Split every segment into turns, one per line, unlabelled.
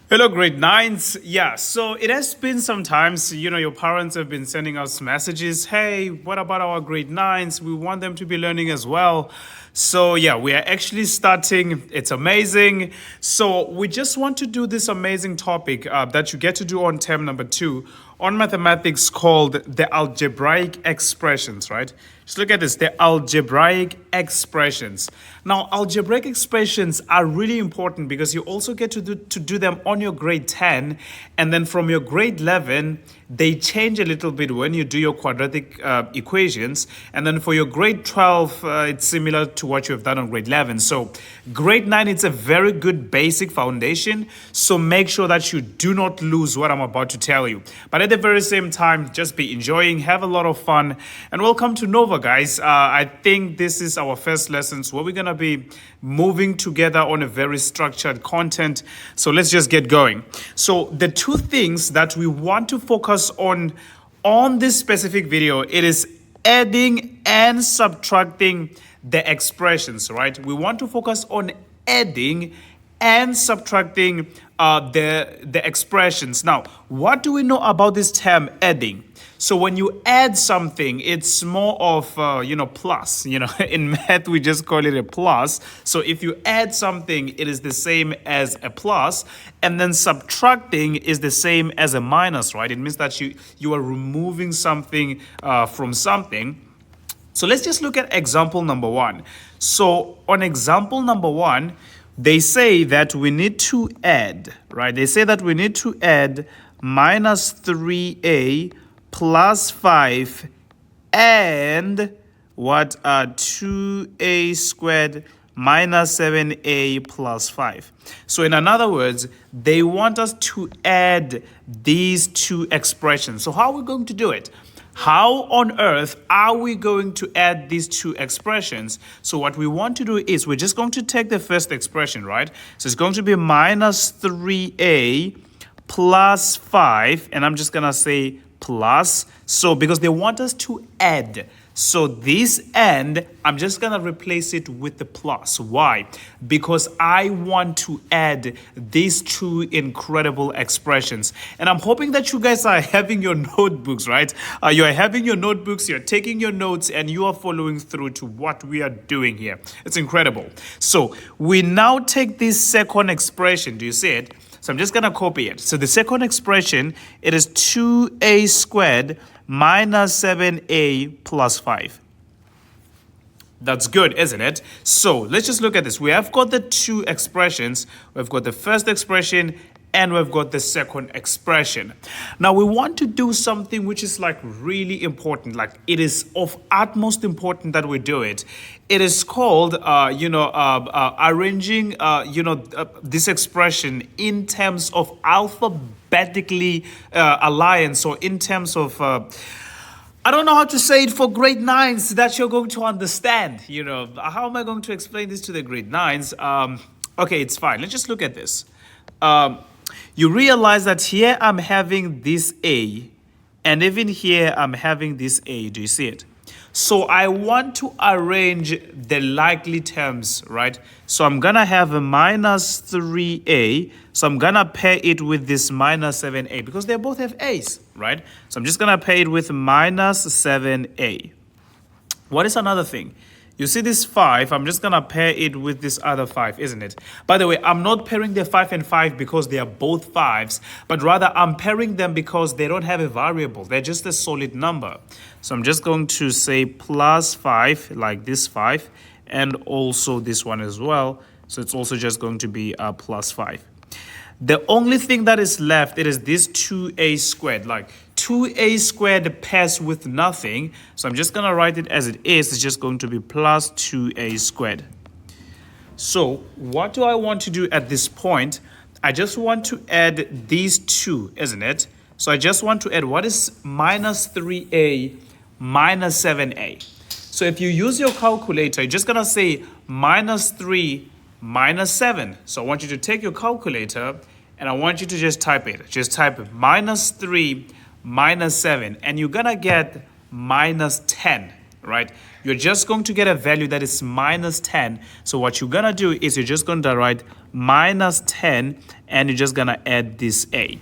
Hello, grade nines. Yeah, so it has been some times, your parents have been sending us messages. Hey, what about our grade nines? We want them to be learning as well. So, yeah, we are actually starting. It's amazing. So, we just want to do this amazing topic that you get to do on term number 2 on mathematics called the algebraic expressions, right? Just look at this, the algebraic expressions. Now, algebraic expressions are really important because you also get to do them on your grade 10, and then from your grade 11, they change a little bit when you do your quadratic equations, and then for your grade 12, it's similar to what you have done on grade 11. So grade 9, it's a very good basic foundation, so make sure that you do not lose what I'm about to tell you. But at the very same time, just be enjoying, have a lot of fun, and welcome to Nova, guys. I think this is our first lessons where we're gonna be moving together on a very structured content. So let's just get going. So the two things that we want to focus on this specific video, it is adding and subtracting the expressions, right? We want to focus on adding and subtracting the expressions. Now, what do we know about this term adding? So when you add something, it's more of, plus. In math, we just call it a plus. So if you add something, it is the same as a plus. And then subtracting is the same as a minus, right? It means that you are removing something from something. So let's just look at example number 1. So on example number 1, they say that we need to add, right? They say that we need to add minus 3a plus 5 and 2a squared minus 7a plus 5. So in other words, they want us to add these two expressions. So how are we going to do it? How on earth are we going to add these two expressions? So what we want to do is we're just going to take the first expression, right? So it's going to be minus 3a plus 5, and I'm just going to say plus. So because they want us to add. So this and I'm just going to replace it with the plus. Why? Because I want to add these two incredible expressions. And I'm hoping that you guys are having your notebooks, right? You are having your notebooks, you're taking your notes, and you are following through to what we are doing here. It's incredible. So we now take this second expression. Do you see it? So I'm just going to copy it. So the second expression, it is 2a squared minus 7a plus 5. That's good, isn't it? So let's just look at this. We have got the two expressions. We've got the first expression and we've got the second expression. Now we want to do something which is like really important. Like it is of utmost importance that we do it. It is called, arranging, this expression in terms of alphabetically alliance, or in terms of, I don't know how to say it for grade 9s that you're going to understand. How am I going to explain this to the grade 9s? Okay, it's fine. Let's just look at this. You realize that here I'm having this A, and even here I'm having this A. Do you see it? So I want to arrange the likely terms, right? So I'm going to have a minus 3a. So I'm going to pair it with this minus 7a because they both have a's, right? So I'm just going to pair it with minus 7a. What is another thing? You see this 5, I'm just going to pair it with this other 5, isn't it? By the way, I'm not pairing the 5 and 5 because they are both 5s, but rather I'm pairing them because they don't have a variable. They're just a solid number. So I'm just going to say plus 5, like this 5, and also this one as well. So it's also just going to be plus 5. The only thing that is left, it is this 2a squared, like 2a squared pairs with nothing. So I'm just going to write it as it is. It's just going to be plus 2a squared. So what do I want to do at this point? I just want to add these two, isn't it? So I just want to add what is minus 3a minus 7a. So if you use your calculator, you're just going to say minus 3 minus 7. So I want you to take your calculator and I want you to just type it. Just type it, minus 3 minus 7. And you're going to get minus 10, right? You're just going to get a value that is minus 10. So what you're gonna do is you're just going to write minus 10 and you're just gonna add this a.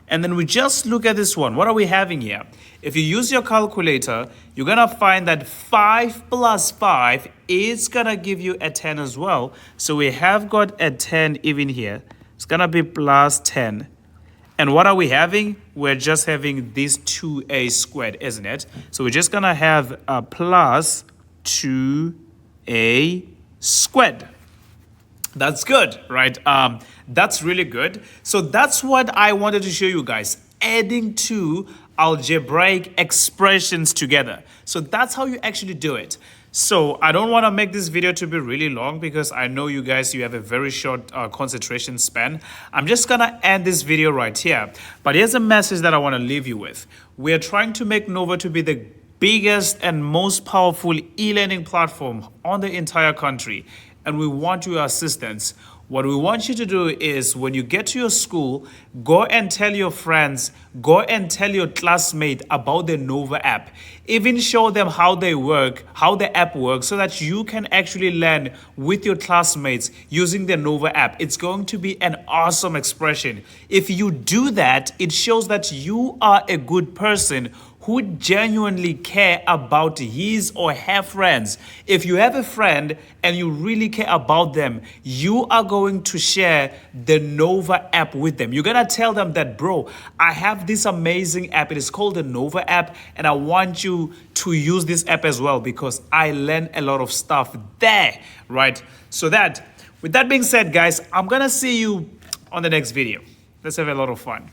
And then we just look at this one. What are we having here? If you use your calculator, you're gonna find that 5 plus 5 is gonna give you a 10 as well. So we have got a 10 even here. It's gonna be plus 10. And what are we having? We're just having this 2a squared, isn't it? So we're just gonna have a plus 2a squared. That's good, right? That's really good. So that's what I wanted to show you guys, adding two algebraic expressions together. So that's how you actually do it. So I don't want to make this video to be really long because I know you guys, you have a very short concentration span. I'm just going to end this video right here. But here's a message that I want to leave you with. We're trying to make Nova to be the biggest and most powerful e-learning platform on the entire country. And we want your assistance. What we want you to do is when you get to your school, go and tell your friends, go and tell your classmate about the Nova app. Even show them how they work, how the app works, so that you can actually learn with your classmates using the Nova app. It's going to be an awesome expression. If you do that, it shows that you are a good person who genuinely care about his or her friends. If you have a friend and you really care about them, you are going to share the Nova app with them. You're gonna tell them that, bro, I have this amazing app. It is called the Nova app, and I want you to use this app as well because I learn a lot of stuff there, right? So with that being said, guys, I'm gonna see you on the next video. Let's have a lot of fun.